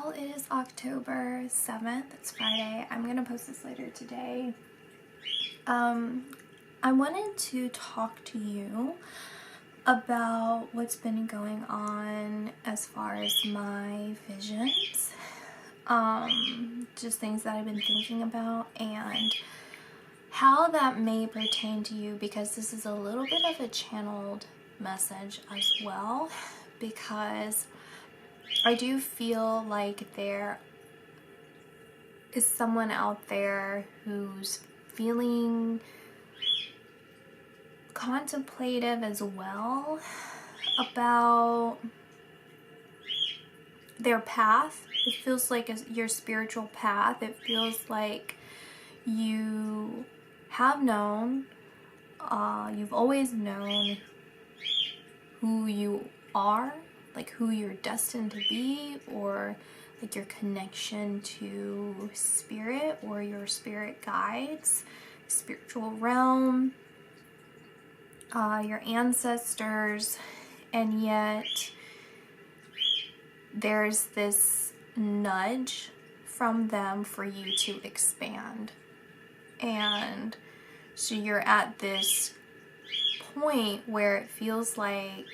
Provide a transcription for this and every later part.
Well, it is October 7th. It's Friday. I'm going to post this later today. I wanted to talk to you about what's been going on as far as my visions. Just things that I've been thinking about and how that may pertain to you, because this is a little bit of a channeled message as well, because I do feel like there is someone out there who's feeling contemplative as well about their path. It feels like your spiritual path. It feels like you have known, you've always known who you are, like who you're destined to be, or like your connection to spirit or your spirit guides, spiritual realm, your ancestors, and yet there's this nudge from them for you to expand. And so you're at this point where it feels like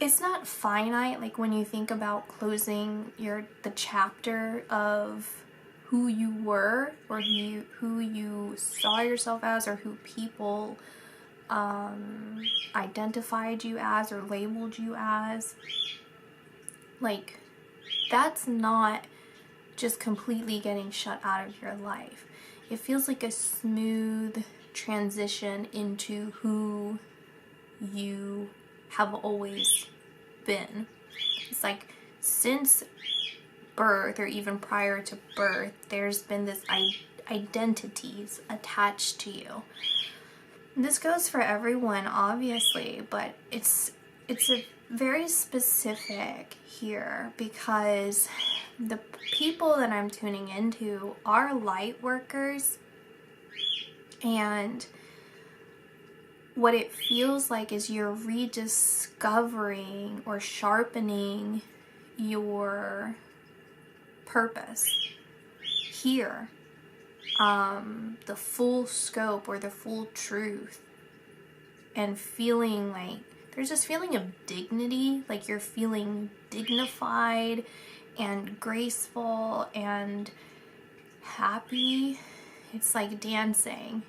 it's not finite, like when you think about closing the chapter of who you were, or who you saw yourself as, or who people identified you as or labeled you as. Like, that's not just completely getting shut out of your life. It feels like a smooth transition into who you have always been. It's like since birth, or even prior to birth, there's been this identities attached to you. And this goes for everyone, obviously, but it's a very specific here, because the people that I'm tuning into are light workers, and what it feels like is you're rediscovering or sharpening your purpose here, the full scope or the full truth, and feeling like there's this feeling of dignity, like you're feeling dignified and graceful and happy. It's like dancing,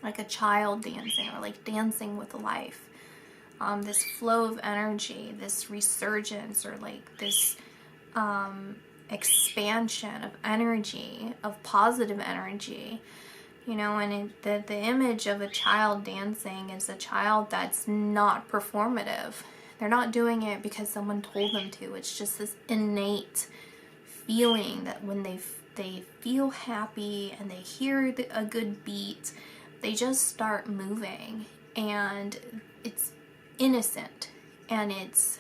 like a child dancing, or like dancing with life. This flow of energy, this resurgence, or like this expansion of energy, of positive energy. You know, and the image of a child dancing is a child that's not performative. They're not doing it because someone told them to. It's just this innate feeling that when they feel happy and they hear a good beat, they just start moving, and it's innocent, and it's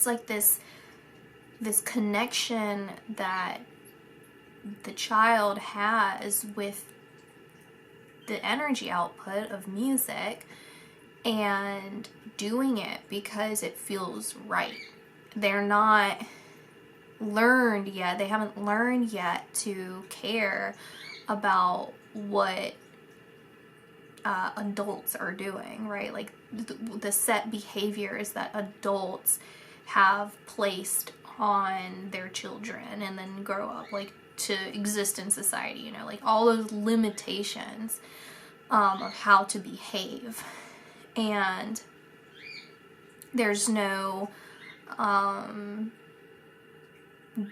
like this connection that the child has with the energy output of music, and doing it because it feels right. They're not learned yet. They haven't learned yet to care about what adults are doing, right? Like the set behaviors that adults have placed on their children and then grow up like to exist in society, you know, like all those limitations of how to behave. And there's no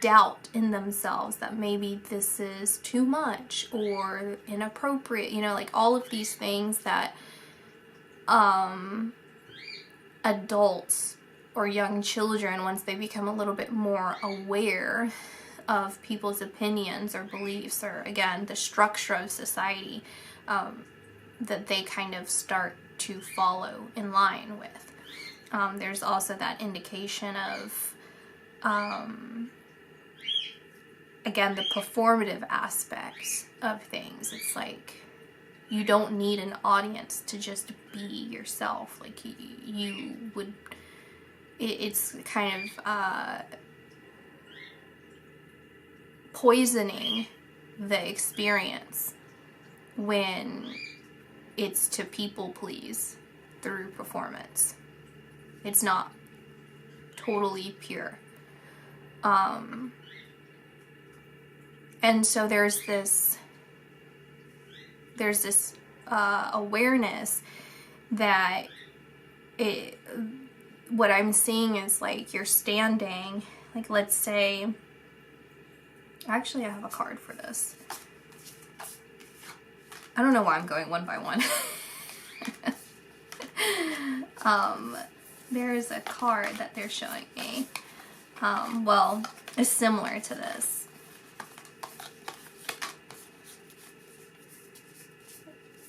doubt in themselves that maybe this is too much or inappropriate, you know, like all of these things that adults or young children, once they become a little bit more aware of people's opinions or beliefs, or again the structure of society, that they kind of start to follow in line with. There's also that indication of again, the performative aspects of things. It's like You don't need an audience to just be yourself. Like you would, it's kind of poisoning the experience when it's to people please through performance. It's not totally pure. And so there's this awareness that what I'm seeing is like you're standing, like let's say, actually I have a card for this. I don't know why I'm going one by one. There's a card that they're showing me. Well, it's similar to this.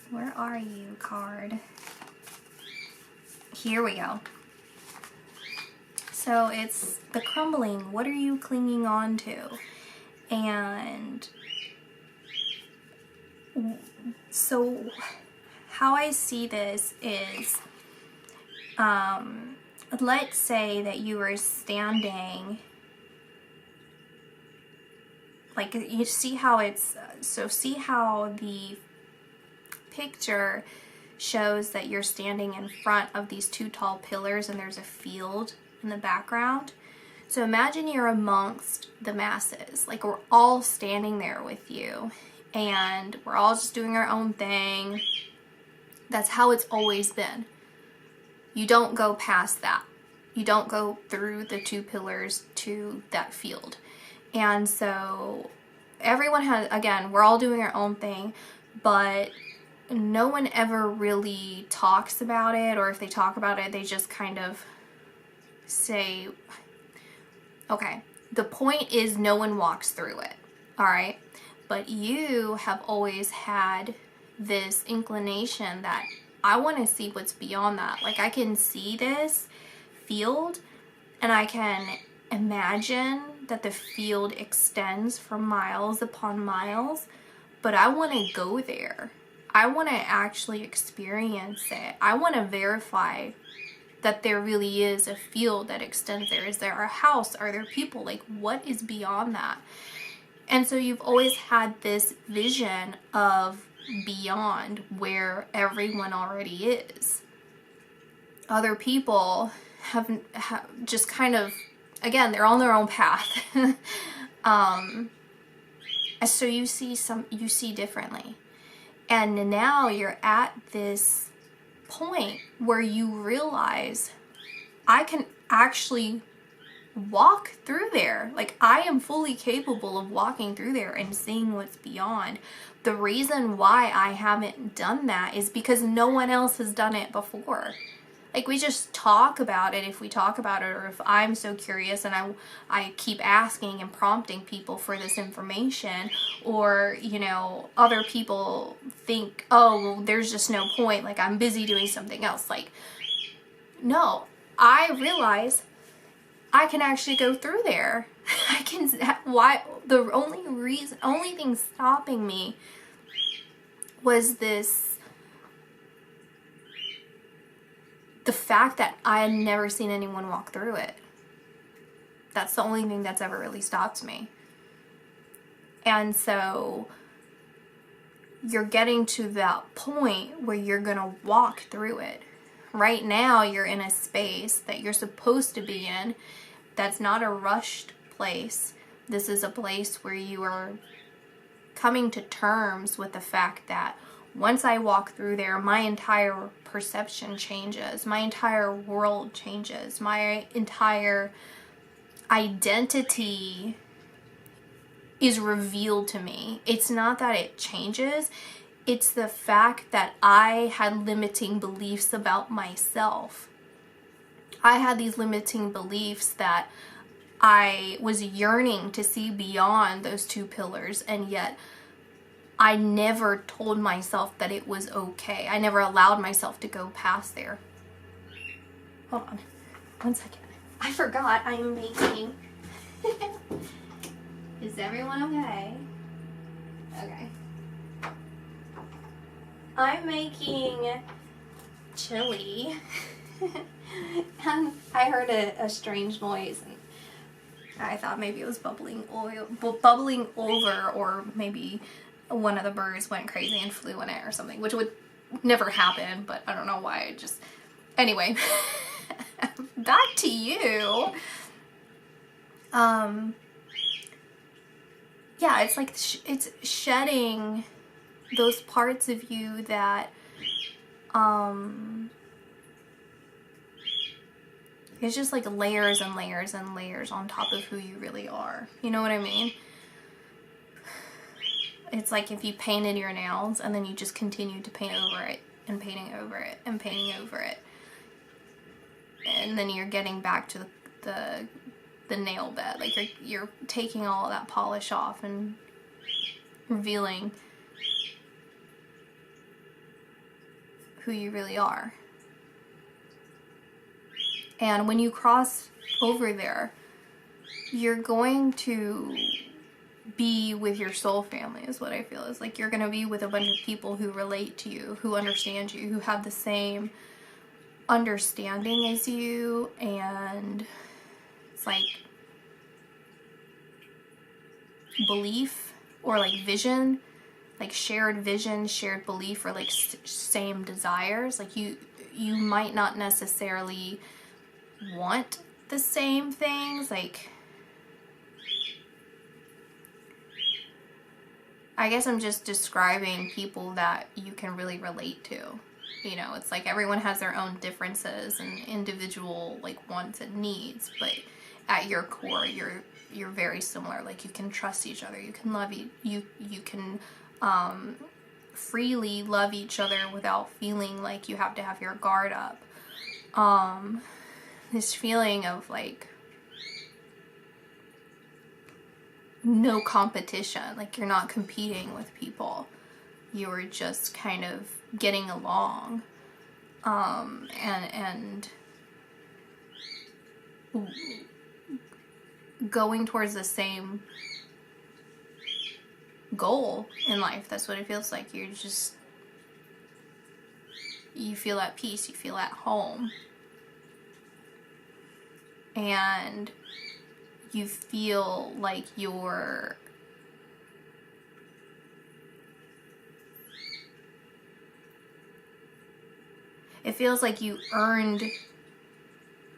Where are you, card? Here we go. So it's the crumbling. What are you clinging on to? And so how I see this is, let's say that you were standing, like you see how it's, so see how the picture shows that you're standing in front of these two tall pillars and there's a field in the background. So imagine you're amongst the masses, like we're all standing there with you and we're all just doing our own thing. That's how it's always been. You don't go past that. You don't go through the two pillars to that field. And so everyone has, again, we're all doing our own thing, but no one ever really talks about it, or if they talk about it, they just kind of say, okay, the point is no one walks through it, all right? But you have always had this inclination that I want to see what's beyond that. Like I can see this field and I can imagine that the field extends for miles upon miles, but I want to go there. I want to actually experience it. I want to verify that there really is a field that extends there. Is there a house? Are there people? Like what is beyond that? And so you've always had this vision of beyond where everyone already is. Other people have just kind of, again, they're on their own path. So you see differently. And now you're at this point where you realize I can actually walk through there. Like I am fully capable of walking through there and seeing what's beyond. The reason why I haven't done that is because no one else has done it before. Like we just talk about it if we talk about it, or if I'm so curious and I keep asking and prompting people for this information, or you know, other people think, oh well, there's just no point, like I'm busy doing something else. Like no, I realize I can actually go through there. I can, why, the only thing stopping me was the fact that I had never seen anyone walk through it. That's the only thing that's ever really stopped me. And so you're getting to that point where you're gonna walk through it. Right now you're in a space that you're supposed to be in. That's not a rushed place. This is a place where you are coming to terms with the fact that once I walk through there, my entire perception changes. My entire world changes. My entire identity is revealed to me. It's not that it changes. It's the fact that I had limiting beliefs about myself. I had these limiting beliefs that I was yearning to see beyond those two pillars, and yet I never told myself that it was okay. I never allowed myself to go past there. Hold on, 1 second. I forgot I am making... Is everyone okay? Okay. I'm making chili and I heard a strange noise and I thought maybe it was bubbling over, or maybe one of the birds went crazy and flew in it or something, which would never happen, but I don't know why. Anyway, back to you. Yeah, it's like it's shedding those parts of you that it's just like layers and layers and layers on top of who you really are. You know what I mean? It's like if you painted your nails and then you just continued to paint over it and painting over it and painting over it. And then you're getting back to the nail bed. Like you're taking all of that polish off and revealing who you really are. And when you cross over there, you're going to be with your soul family, is what I feel. Is like you're going to be with a bunch of people who relate to you, who understand you, who have the same understanding as you, and it's like belief or like vision, like shared vision, shared belief, or like same desires. Like you might not necessarily want the same things. Like, I guess I'm just describing people that you can really relate to. You know, it's like everyone has their own differences and individual like wants and needs, but at your core, you're very similar. Like you can trust each other, you can love you can freely love each other without feeling like you have to have your guard up. This feeling of like no competition, like you're not competing with people, you're just kind of getting along, and going towards the same goal in life. That's what it feels like. You feel at peace, you feel at home, and you feel like it feels like you earned,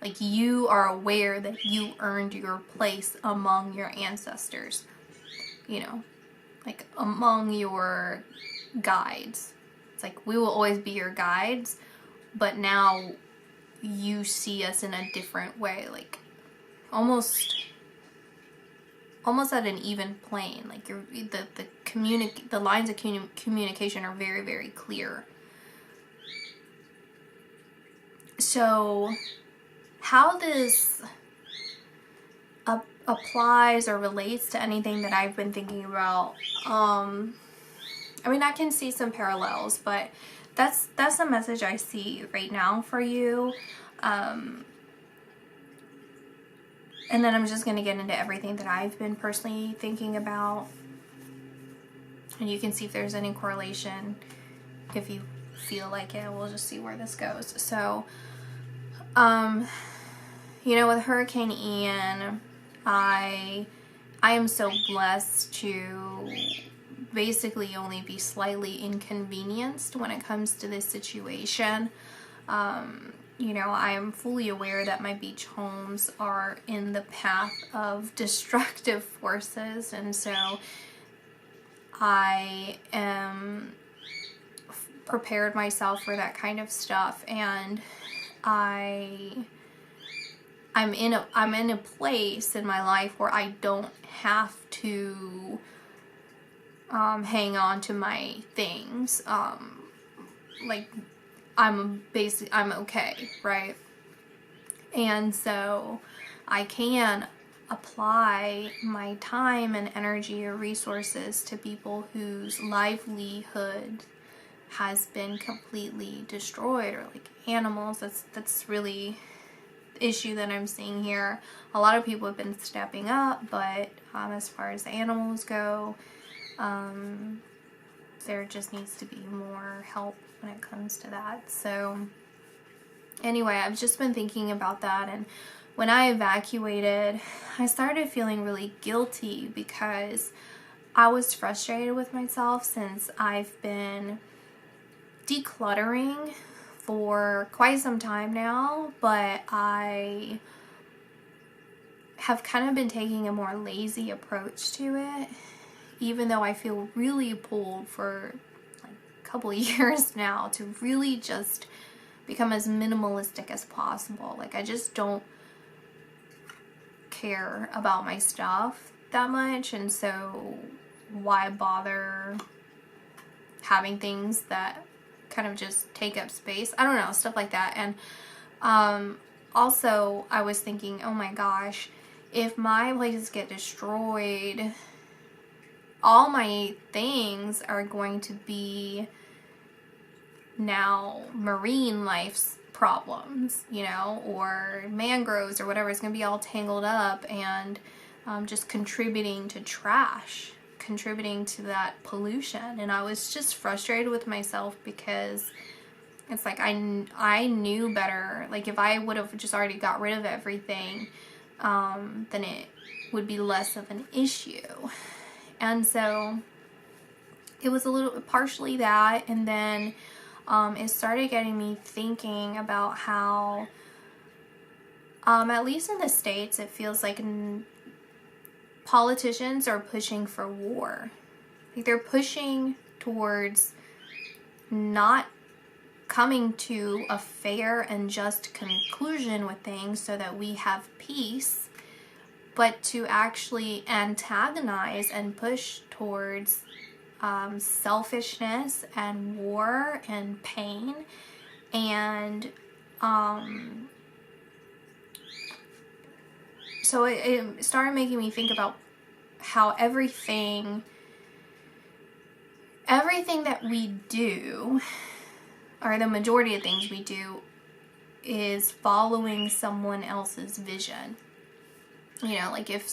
like you are aware that you earned your place among your ancestors, you know, like among your guides. It's like we will always be your guides, but now you see us in a different way, like almost at an even plane. Like the lines of communication are very, very clear. So how this applies or relates to anything that I've been thinking about, I mean, I can see some parallels, but that's the message I see right now for you. And then I'm just going to get into everything that I've been personally thinking about. And you can see if there's any correlation if you feel like it. We'll just see where this goes. So, you know, with Hurricane Ian, I am so blessed to basically only be slightly inconvenienced when it comes to this situation. You know, I am fully aware that my beach homes are in the path of destructive forces, and so I am prepared myself for that kind of stuff, and I'm in a place in my life where I don't have to hang on to my things. Like I'm okay, right? And so I can apply my time and energy or resources to people whose livelihood has been completely destroyed, or like animals. That's really the issue that I'm seeing here. A lot of people have been stepping up, but as far as the animals go, there just needs to be more help when it comes to that. So anyway, I've just been thinking about that, and when I evacuated, I started feeling really guilty because I was frustrated with myself since I've been decluttering for quite some time now, but I have kind of been taking a more lazy approach to it, even though I feel really pulled for like a couple of years now to really just become as minimalistic as possible. Like, I just don't care about my stuff that much, and so why bother having things that kind of just take up space? I don't know, stuff like that. And also I was thinking, oh my gosh, if my places get destroyed, all my things are going to be now marine life's problems, you know, or mangroves or whatever. It's going to be all tangled up and just contributing to trash, contributing to that pollution. And I was just frustrated with myself because it's like I knew better. Like, if I would have just already got rid of everything, then it would be less of an issue. And so it was a little partially that, and then it started getting me thinking about how at least in the States, it feels like politicians are pushing for war. Like, they're pushing towards not coming to a fair and just conclusion with things so that we have peace, but to actually antagonize and push towards selfishness and war and pain. And so it started making me think about how everything that we do, or the majority of things we do, is following someone else's vision. You know, like if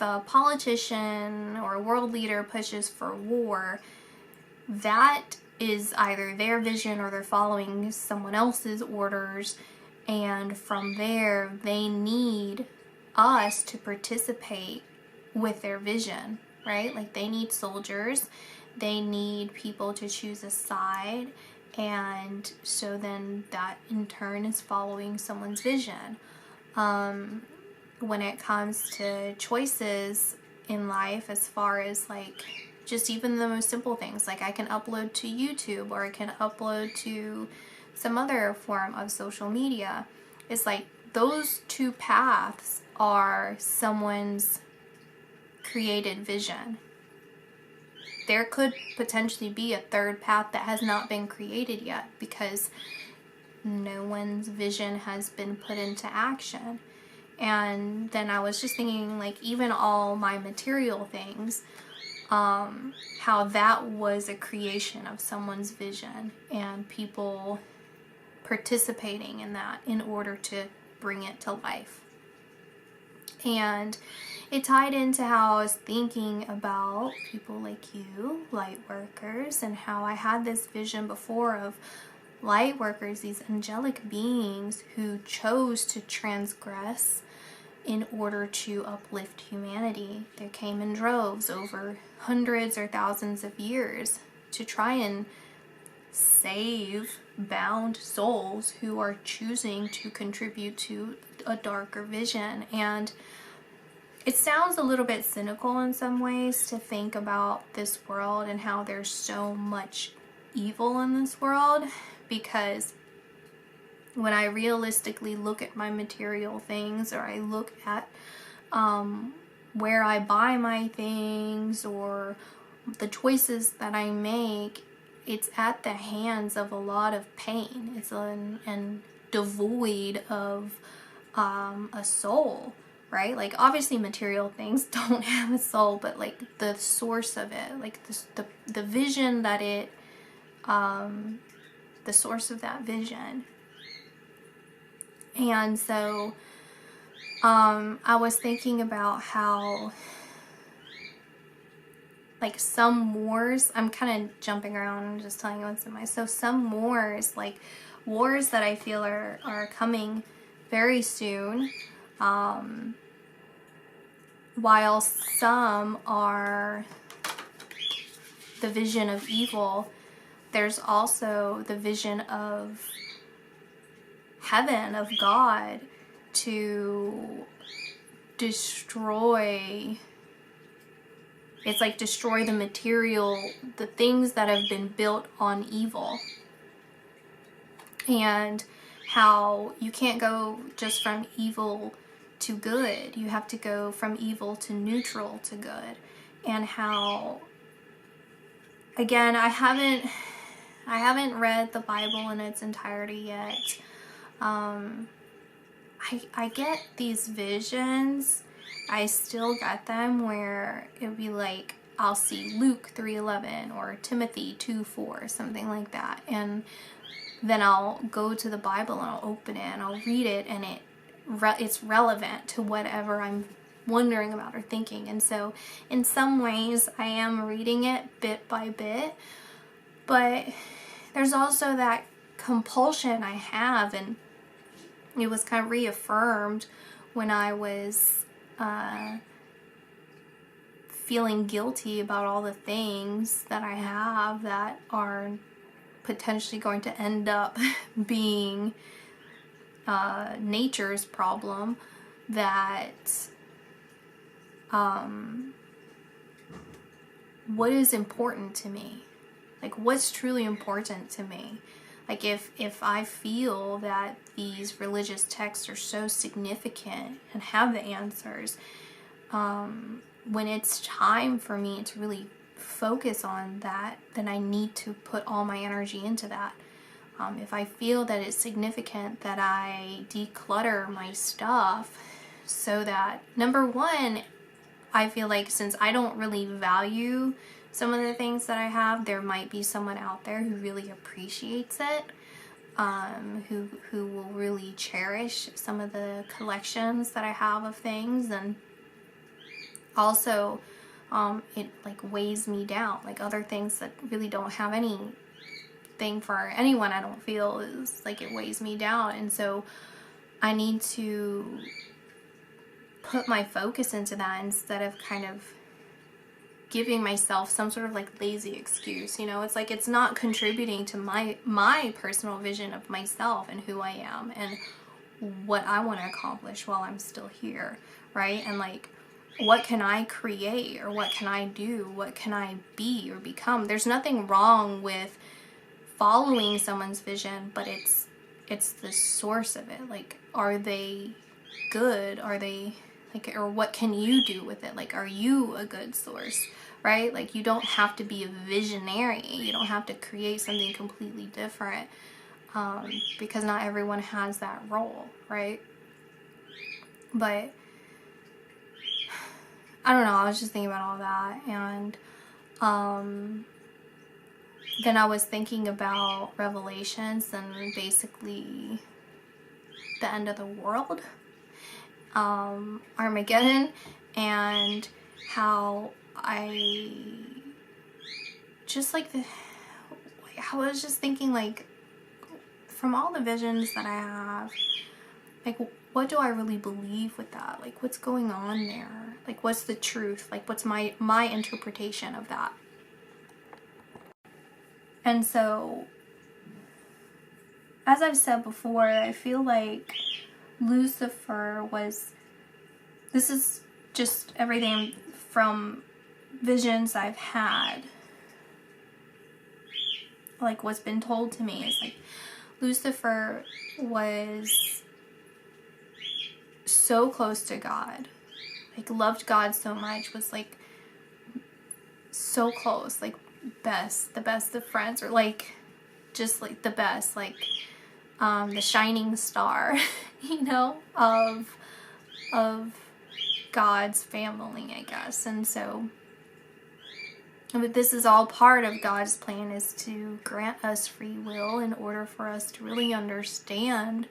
a politician or a world leader pushes for war, that is either their vision or they're following someone else's orders, and from there they need us to participate with their vision, right? Like, they need soldiers, they need people to choose a side, and so then that in turn is following someone's vision. When it comes to choices in life, as far as like just even the most simple things, like I can upload to YouTube or I can upload to some other form of social media, it's like those two paths are someone's created vision. There could potentially be a third path that has not been created yet because no one's vision has been put into action. And then I was just thinking, like, even all my material things, how that was a creation of someone's vision and people participating in that in order to bring it to life. And it tied into how I was thinking about people like you, Lightworkers, and how I had this vision before of Lightworkers, these angelic beings who chose to transgress in order to uplift humanity. They came in droves over hundreds or thousands of years to try and save bound souls who are choosing to contribute to a darker vision. And it sounds a little bit cynical in some ways to think about this world and how there's so much evil in this world, because when I realistically look at my material things, or I look at where I buy my things or the choices that I make, it's at the hands of a lot of pain. It's and devoid of a soul, right? Like, obviously material things don't have a soul, but like the source of it, like the vision that it, the source of that vision. And so I was thinking about how, like some wars, I'm kind of jumping around and just telling you what's in my, so some wars, like wars that I feel are coming very soon, while some are the vision of evil, there's also the vision of heaven, of God, to destroy, it's like destroy the material, the things that have been built on evil. And how you can't go just from evil to good. You have to go from evil to neutral to good. And how, again, I haven't read the Bible in its entirety yet. I get these visions. I still get them where it would be like, I'll see Luke 3:11 or Timothy 2:4, something like that. And then I'll go to the Bible and I'll open it and I'll read it, and it's relevant to whatever I'm wondering about or thinking. And so in some ways I am reading it bit by bit, but there's also that compulsion I have, and it was kind of reaffirmed when I was feeling guilty about all the things that I have that are potentially going to end up being nature's problem, that what is important to me, like what's truly important to me. Like if I feel that these religious texts are so significant and have the answers, when it's time for me to really focus on that, then I need to put all my energy into that. If I feel that it's significant that I declutter my stuff, so that, number one, I feel like since I don't really value some of the things that I have, there might be someone out there who really appreciates it, who will really cherish some of the collections that I have of things. And also, it like weighs me down, like other things that really don't have anything for anyone, I don't feel, is like it weighs me down. And so I need to put my focus into that instead of kind of giving myself some sort of like lazy excuse. You know, it's like it's not contributing to my personal vision of myself and who I am and what I want to accomplish while I'm still here, right? And like, what can I create, or what can I do, what can I be or become? There's nothing wrong with following someone's vision, but it's the source of it. Like, are they good? Are they like, or what can you do with it? Like, are you a good source, right? Like, you don't have to be a visionary. You don't have to create something completely different, because not everyone has that role, right? But I don't know, I was just thinking about all that, and then I was thinking about Revelations and basically the end of the world, Armageddon, and how I just like I was just thinking, like, from all the visions that I have, like, what do I really believe with that? Like, what's going on there? Like, what's the truth? Like, what's my interpretation of that? And so, as I've said before, I feel like Lucifer was, this is just everything from visions I've had, like what's been told to me is like Lucifer was so close to God, like loved God so much, was like so close, like the best of friends, or like just like the best, like the shining star, you know, of God's family, I guess. And so, but this is all part of God's plan, is to grant us free will in order for us to really understand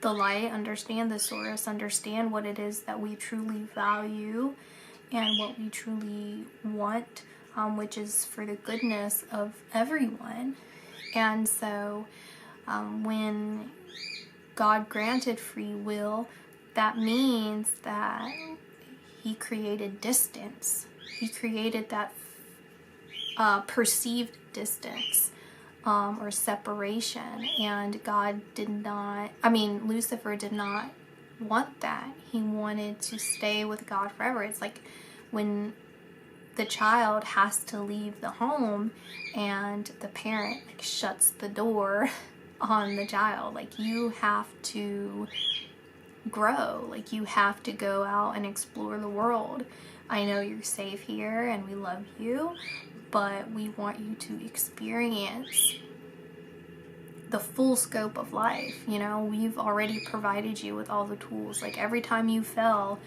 the light, understand the source, understand what it is that we truly value, and what we truly want, which is for the goodness of everyone. And so when God granted free will, that means that he created distance. He created that perceived distance or separation. And Lucifer did not want that. He wanted to stay with God forever. It's like when the child has to leave the home and the parent shuts the door on the child. Like, you have to grow. Like, you have to go out and explore the world. I know you're safe here and we love you, but we want you to experience the full scope of life. You know, we've already provided you with all the tools. Like, every time you fell,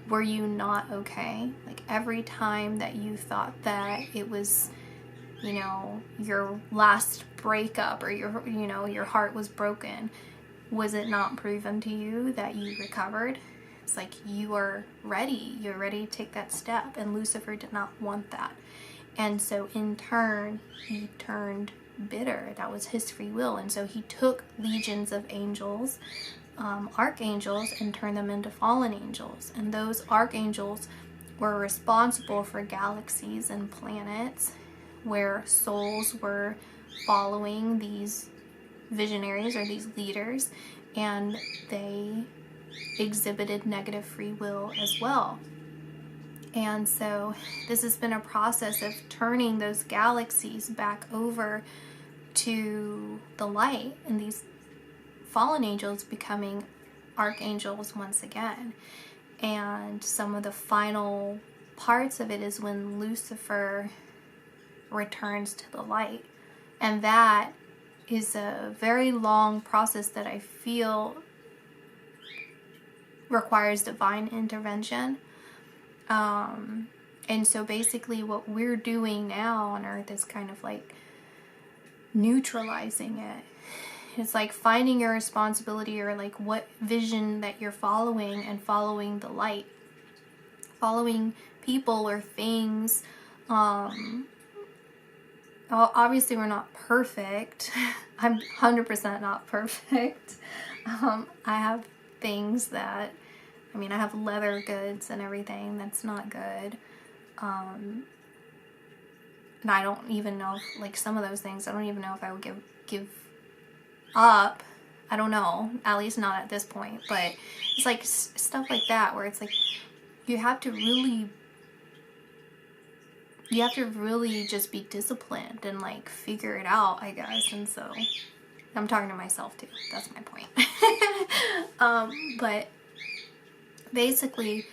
were you not okay? Like, every time that you thought that it was, you know, your last breakup or your heart was broken, was it not proven to you that you recovered? It's like, you are ready. You're ready to take that step. And Lucifer did not want that. And so in turn, he turned bitter. That was his free will. And so he took legions of angels, archangels, and turned them into fallen angels. And those archangels were responsible for galaxies and planets where souls were following these visionaries or these leaders, and they exhibited negative free will as well. And so this has been a process of turning those galaxies back over to the light, and these fallen angels becoming archangels once again. And some of the final parts of it is when Lucifer returns to the light. And that is a very long process that I feel requires divine intervention. And so basically what we're doing now on Earth is kind of like neutralizing it. It's like finding your responsibility, or like what vision that you're following, and following the light. Following people or things. Obviously we're not perfect. I'm 100% not perfect. I have things that, I have leather goods and everything that's not good. And I don't even know if, like, some of those things, I don't even know if I would give up. I don't know, at least not at this point. But it's like stuff like that, where it's like you have to really just be disciplined and like figure it out, I guess. And so I'm talking to myself too. That's my point. But basically,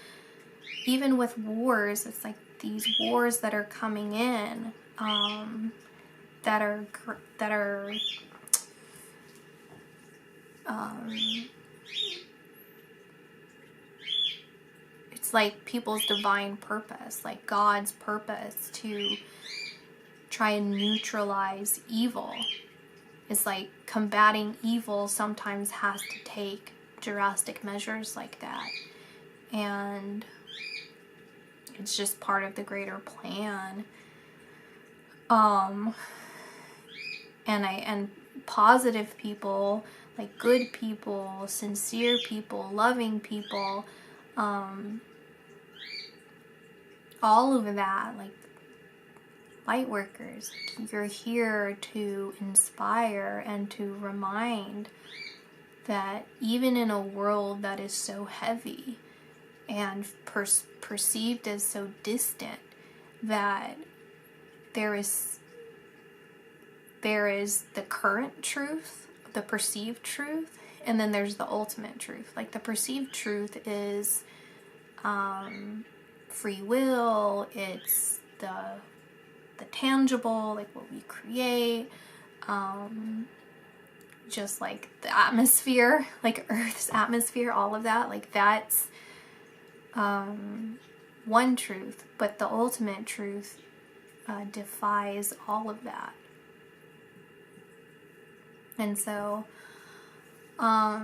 even with wars, it's like these wars that are coming in, that are it's like people's divine purpose, like God's purpose to try and neutralize evil. It's like combating evil sometimes has to take drastic measures like that. And it's just part of the greater plan. And positive people, like good people, sincere people, loving people, all of that, like Lightworkers, you're here to inspire and to remind that even in a world that is so heavy and perceived as so distant, that there is the current truth, the perceived truth, and then there's the ultimate truth. Like, the perceived truth is free will, it's the tangible, like what we create, just like the atmosphere, like Earth's atmosphere, all of that, like that's one truth, but the ultimate truth defies all of that. And so I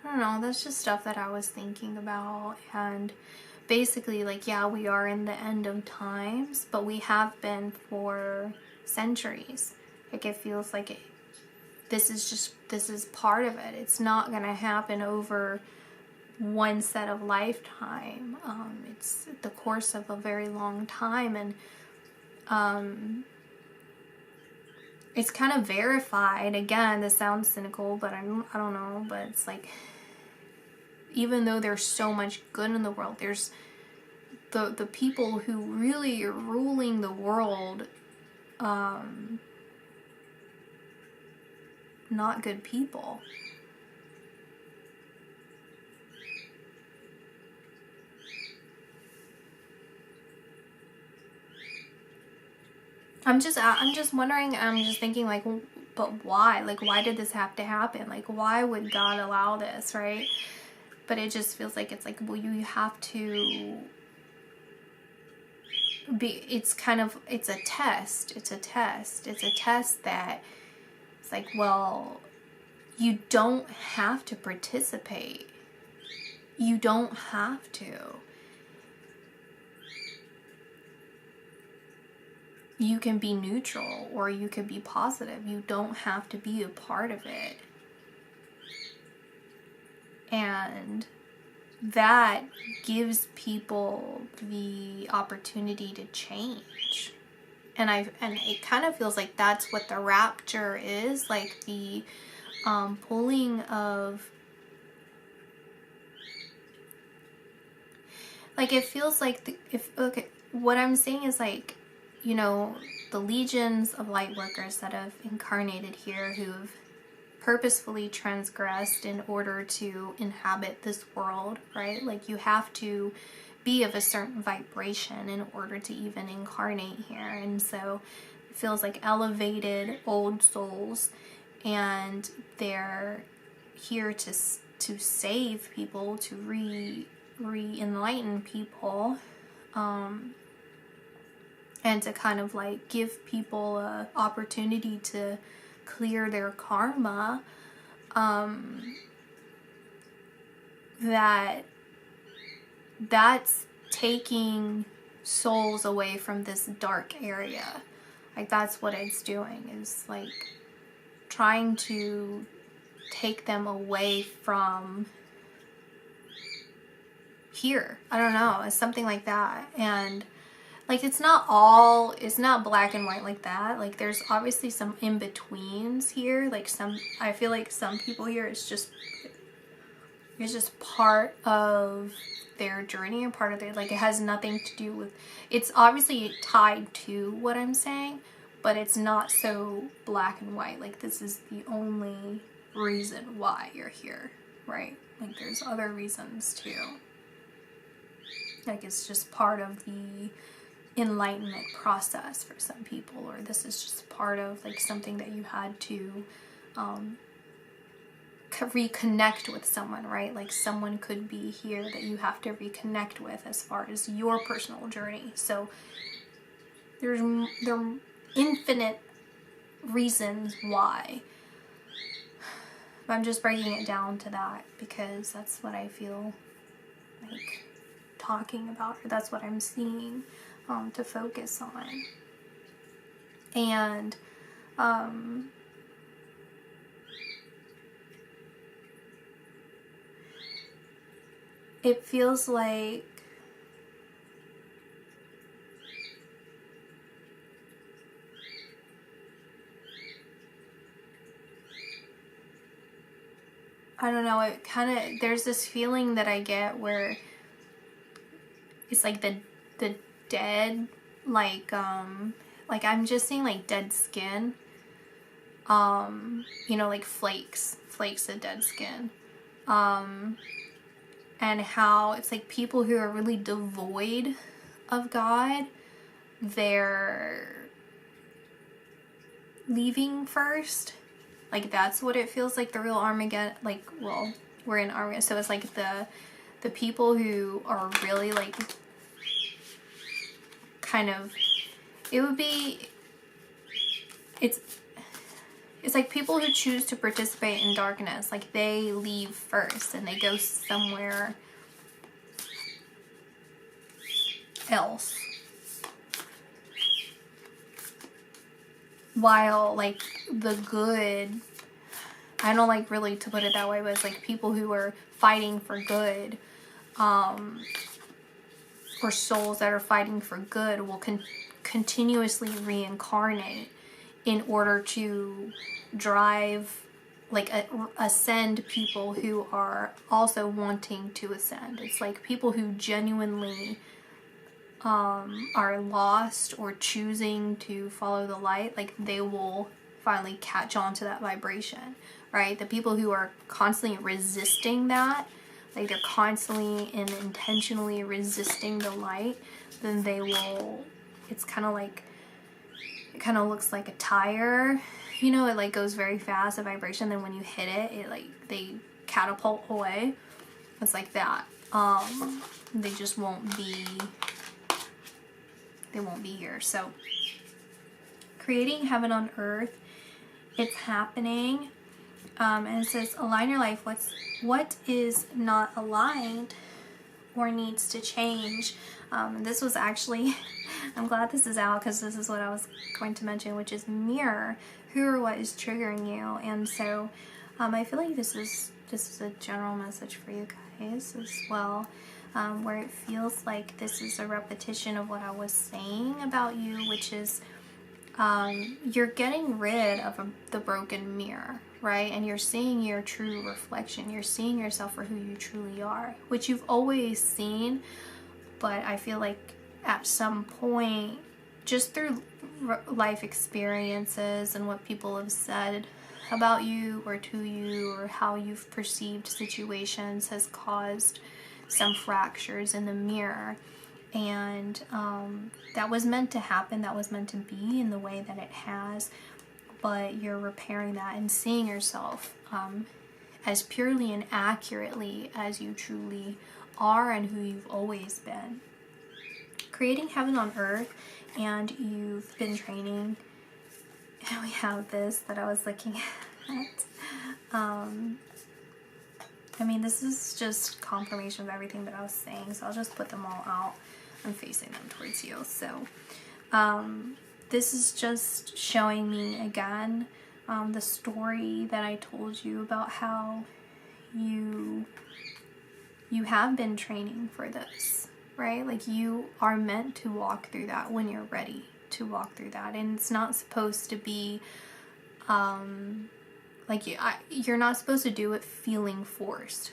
don't don't know, that's just stuff that I was thinking about. And basically, like, yeah, we are in the end of times, but we have been for centuries. Like, it feels like this is part of it. It's not gonna happen over one set of lifetime. It's the course of a very long time, and it's kind of verified. Again, this sounds cynical, but I don't know, but it's like, even though there's so much good in the world, there's the people who really are ruling the world, not good people. I'm just wondering, I'm just thinking, like, but why? Like, why did this have to happen? Like, why would God allow this, right? But it just feels like, it's like, well, you have to be, it's kind of, it's a test. It's a test that it's like, well, you don't have to participate. You don't have to. You can be neutral, or you can be positive. You don't have to be a part of it. And that gives people the opportunity to change. And it kind of feels like that's what the rapture is, like the pulling of, like, it feels like okay, what I'm saying is, like, you know, the legions of light workers that have incarnated here, who've purposefully transgressed in order to inhabit this world, right? Like, you have to be of a certain vibration in order to even incarnate here. And so it feels like elevated old souls, and they're here to save people, to re-enlighten people, and to kind of like give people a opportunity to clear their karma, that's taking souls away from this dark area. Like, that's what it's doing, is like trying to take them away from here. I don't know, it's something like that. And like, it's not black and white like that. Like, there's obviously some in-betweens here. Like, I feel like some people here, it's just part of their journey and part of their, like, it has nothing to do with, it's obviously tied to what I'm saying, but it's not so black and white. Like, this is the only reason why you're here, right? Like, there's other reasons too. Like, it's just part of the enlightenment process for some people, or this is just part of like something that you had to reconnect with someone, right? Like, someone could be here that you have to reconnect with as far as your personal journey. So there are infinite reasons why, but I'm just breaking it down to that because that's what I feel like talking about, or that's what I'm seeing to focus on. And it feels like I don't know, it kind of, there's this feeling that I get where it's like the dead, like I'm just seeing like dead skin, you know, like flakes of dead skin, and how it's like people who are really devoid of God, they're leaving first. Like, that's what it feels like, the real Armageddon. Like, well, we're in Armageddon, so it's like the people who are really like kind of, it it's like people who choose to participate in darkness, like they leave first and they go somewhere else. While like the good, I don't like really to put it that way, but it's like people who are fighting for good, or souls that are fighting for good will continuously reincarnate in order to drive, like ascend people who are also wanting to ascend. It's like people who genuinely are lost or choosing to follow the light, like they will finally catch on to that vibration, right? The people who are constantly resisting that, like they're constantly and intentionally resisting the light, then they will, it's kind of like, it kind of looks like a tire, you know, it like goes very fast, a vibration, then when you hit it, it like, they catapult away. It's like that. They just won't be, they won't be here. So creating heaven on earth, it's happening. And it says align your life. What is not aligned or needs to change. This was actually, I'm glad this is out because this is what I was going to mention, which is mirror who or what is triggering you. And so I feel like this is a general message for you guys as well, where it feels like this is a repetition of what I was saying about you, which is you're getting rid of the broken mirror, right? And you're seeing your true reflection. You're seeing yourself for who you truly are, which you've always seen. But I feel like at some point, just through life experiences and what people have said about you or to you, or how you've perceived situations, has caused some fractures in the mirror. And that was meant to happen, that was meant to be in the way that it has, but you're repairing that and seeing yourself as purely and accurately as you truly are and who you've always been. Creating heaven on earth, and you've been training, and we have this that I was looking at. I mean, this is just confirmation of everything that I was saying, so I'll just put them all out. I'm facing them towards you. So this is just showing me again the story that I told you about how you have been training for this, right? Like you are meant to walk through that when you're ready to walk through that. And it's not supposed to be like you're not supposed to do it feeling forced.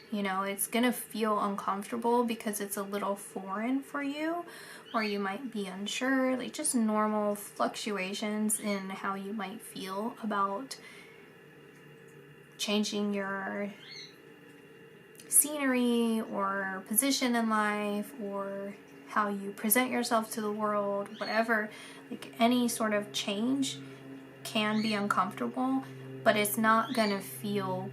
You know, it's gonna feel uncomfortable because it's a little foreign for you, or you might be unsure, like just normal fluctuations in how you might feel about changing your scenery or position in life, or how you present yourself to the world, whatever. Like any sort of change can be uncomfortable, but it's not gonna feel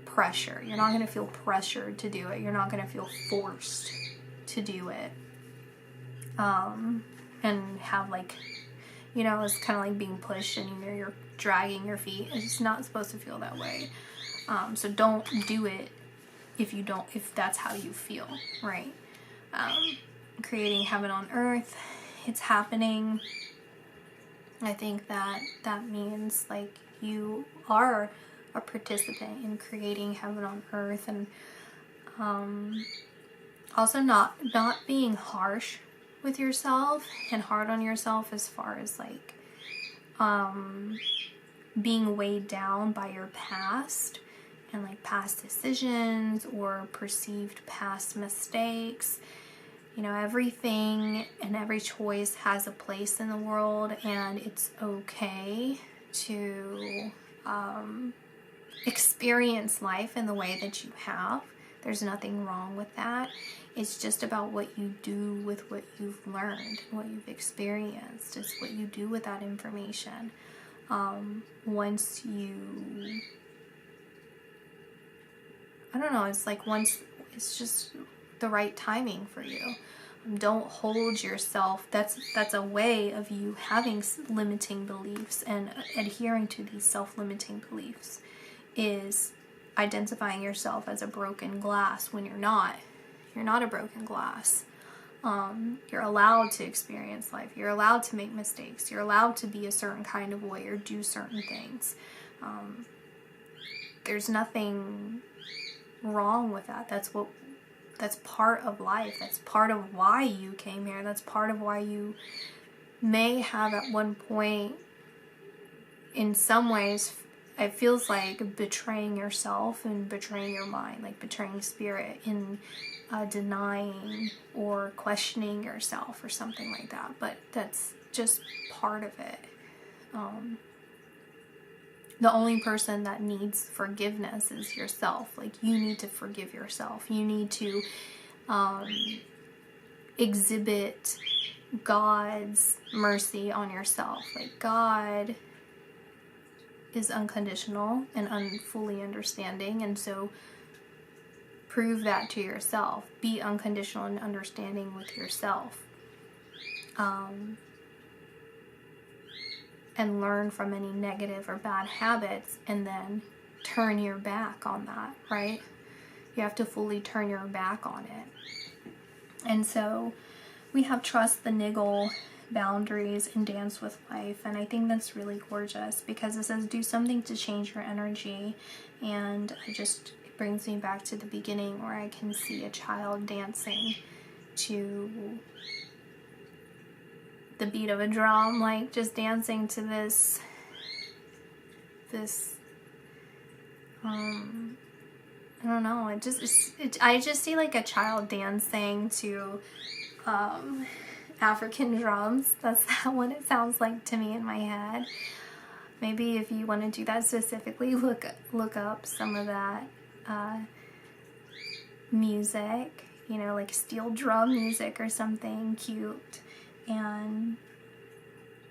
pressure. You're not going to feel pressured to do it. You're not going to feel forced to do it. And have like, you know, it's kind of like being pushed and you're dragging your feet. It's not supposed to feel that way. So don't do it if that's how you feel, right? Creating heaven on earth, it's happening. I think that means like you are a participant in creating heaven on earth, and also not being harsh with yourself and hard on yourself as far as like being weighed down by your past and like past decisions or perceived past mistakes. You know, everything and every choice has a place in the world, and it's okay to experience life in the way that you have. There's nothing wrong with that. It's just about what you do with what you've learned, what you've experienced. It's what you do with that information. Once you, I don't know, it's like once it's just the right timing for you. Don't hold yourself. That's a way of you having limiting beliefs and adhering to these self-limiting beliefs, is identifying yourself as a broken glass when you're not. You're not a broken glass. You're allowed to experience life. You're allowed to make mistakes. You're allowed to be a certain kind of way or do certain things. There's nothing wrong with that. That's part of life. That's part of why you came here. That's part of why you may have at one point, in some ways, it feels like betraying yourself and betraying your mind, like betraying spirit in denying or questioning yourself or something like that. But that's just part of it. The only person that needs forgiveness is yourself. Like, you need to forgive yourself. You need to exhibit God's mercy on yourself. Like, God is unconditional and fully understanding, and so prove that to yourself. Be unconditional and understanding with yourself. And learn from any negative or bad habits, and then turn your back on that, right? You have to fully turn your back on it. And so we have trust the niggle, boundaries, and dance with life. And I think that's really gorgeous, because it says do something to change your energy. And it brings me back to the beginning, where I can see a child dancing to the beat of a drum, like just dancing to this I don't know, I just see like a child dancing to African drums. That's what it sounds like to me in my head. Maybe if you want to do that specifically, look up some of that music, like steel drum music or something cute, and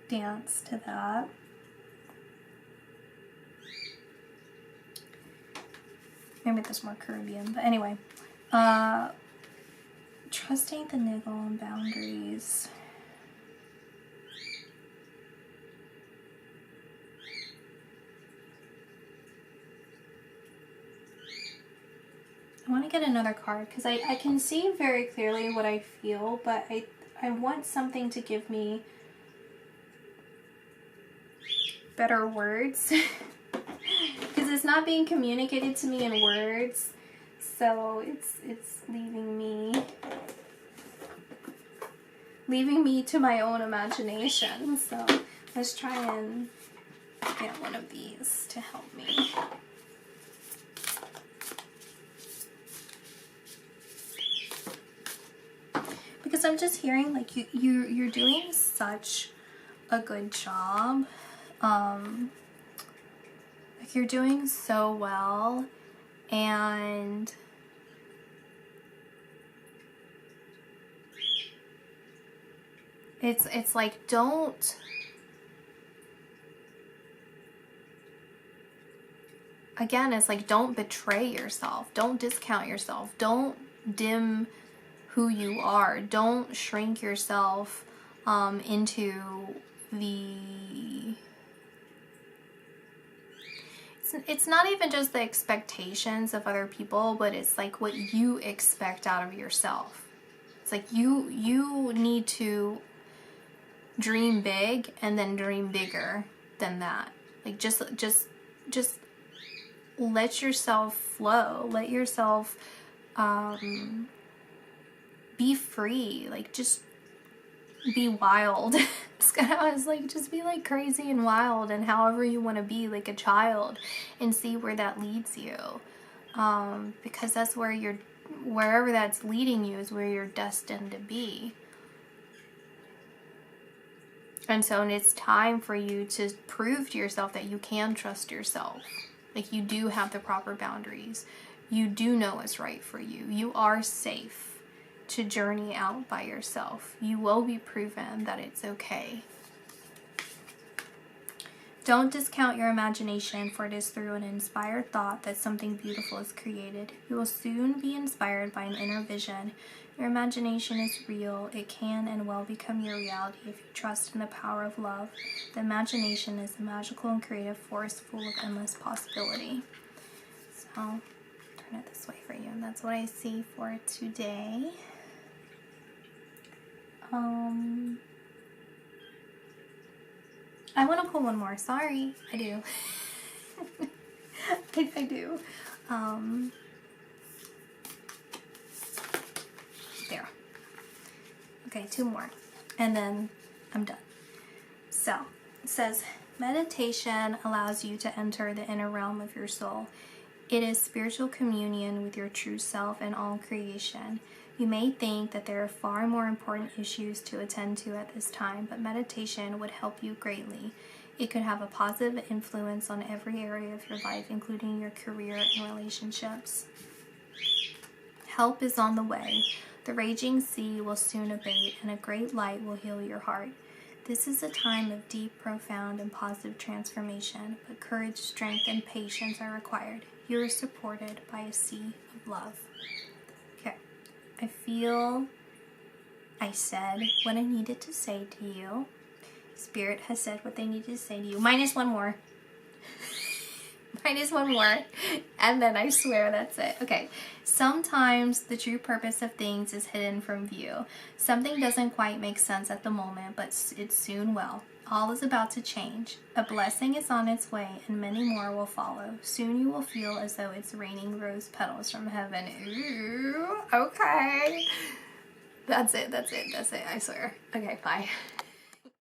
dance to that. Maybe there's more Caribbean, but anyway. Trusting the niggle and boundaries. I want to get another card, because I can see very clearly what I feel, but I want something to give me better words, because it's not being communicated to me in words, so it's leaving me to my own imagination. So let's try and get one of these to help me. Because I'm just hearing like you're doing such a good job. Like, you're doing so well, and it's like, don't betray yourself. Don't discount yourself. Don't dim who you are. Don't shrink yourself into the... It's not even just the expectations of other people, but it's like what you expect out of yourself. It's like you need to dream big, and then dream bigger than that. Like, just let yourself flow. Let yourself be free. Like, just be wild. I was like, just be like crazy and wild, and however you want to be, like a child, and see where that leads you. Because that's wherever that's leading you is where you're destined to be. And so it's time for you to prove to yourself that you can trust yourself. Like, you do have the proper boundaries. You do know what's right for you. You are safe to journey out by yourself. You will be proven that it's okay Don't discount your imagination, for it is through an inspired thought that something beautiful is created. You will soon be inspired by an inner vision. Your imagination is real. It can and will become your reality if you trust in the power of love. The imagination is a magical and creative force full of endless possibility. So, turn it this way for you. And that's what I see for today. I want to pull one more. Sorry. I do. I do. There. Okay, 2 more. And then I'm done. So, it says, meditation allows you to enter the inner realm of your soul. It is spiritual communion with your true self and all creation. You may think that there are far more important issues to attend to at this time, but meditation would help you greatly. It could have a positive influence on every area of your life, including your career and relationships. Help is on the way. The raging sea will soon abate, and a great light will heal your heart. This is a time of deep, profound, and positive transformation, but courage, strength, and patience are required. You are supported by a sea of love. Okay, I feel I said what I needed to say to you. Spirit has said what they needed to say to you. Minus one more. Minus one more. And then I swear that's it. Okay. Sometimes the true purpose of things is hidden from view. Something doesn't quite make sense at the moment, but it soon will. All is about to change. A blessing is on its way, and many more will follow. Soon you will feel as though it's raining rose petals from heaven. Ooh, okay. That's it. I swear. Okay, bye.